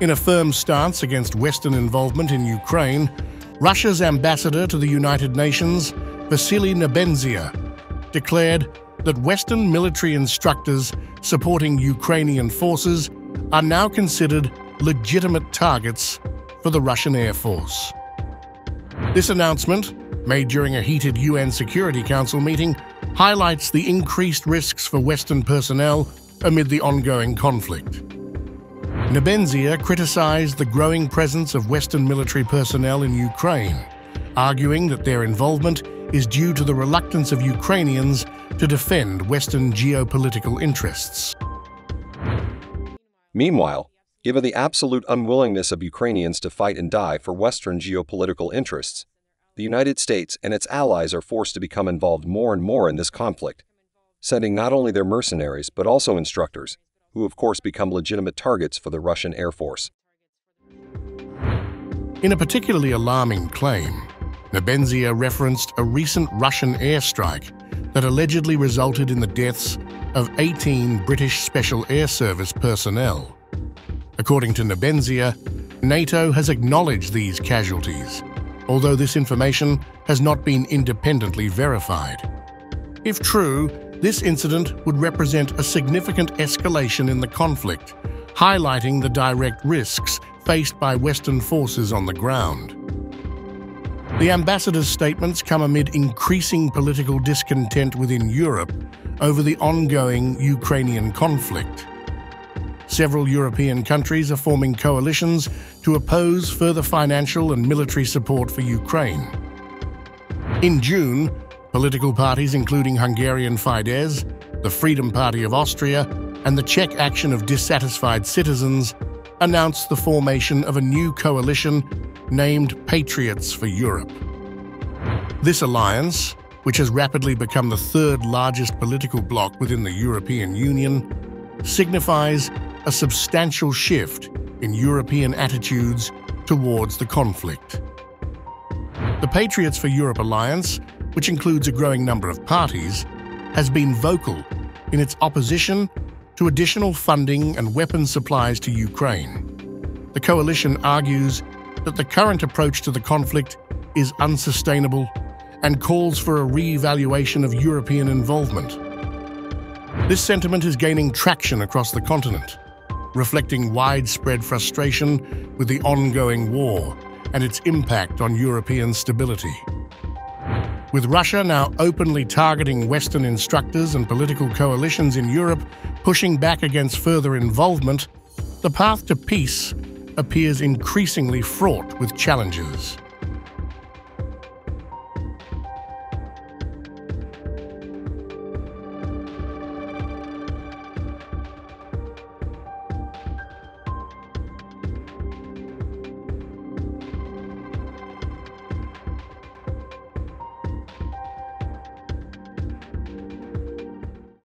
In a firm stance against Western involvement in Ukraine, Russia's ambassador to the United Nations, Vassily Nebenzia, declared that Western military instructors supporting Ukrainian forces are now considered legitimate targets for the Russian Air Force. This announcement, made during a heated UN Security Council meeting, highlights the increased risks for Western personnel amid the ongoing conflict. Nebenzia criticized the growing presence of Western military personnel in Ukraine, arguing that their involvement is due to the reluctance of Ukrainians to defend Western geopolitical interests. Meanwhile, given the absolute unwillingness of Ukrainians to fight and die for Western geopolitical interests, the United States and its allies are forced to become involved more and more in this conflict, sending not only their mercenaries but also instructors, who of course become legitimate targets for the Russian Air Force. In a particularly alarming claim, Nebenzia referenced a recent Russian airstrike that allegedly resulted in the deaths of 18 British Special Air Service personnel. According to Nebenzia, NATO has acknowledged these casualties, although this information has not been independently verified. If true, this incident would represent a significant escalation in the conflict, highlighting the direct risks faced by Western forces on the ground. The ambassador's statements come amid increasing political discontent within Europe over the ongoing Ukrainian conflict. Several European countries are forming coalitions to oppose further financial and military support for Ukraine. In June, political parties including Hungarian Fidesz, the Freedom Party of Austria, and the Czech Action of Dissatisfied Citizens announced the formation of a new coalition named Patriots for Europe. This alliance, which has rapidly become the third largest political bloc within the European Union, signifies a substantial shift in European attitudes towards the conflict. The Patriots for Europe alliance, which includes a growing number of parties, has been vocal in its opposition to additional funding and weapons supplies to Ukraine. The coalition argues that the current approach to the conflict is unsustainable and calls for a re-evaluation of European involvement. This sentiment is gaining traction across the continent, reflecting widespread frustration with the ongoing war and its impact on European stability. With Russia now openly targeting Western instructors and political coalitions in Europe pushing back against further involvement, the path to peace appears increasingly fraught with challenges.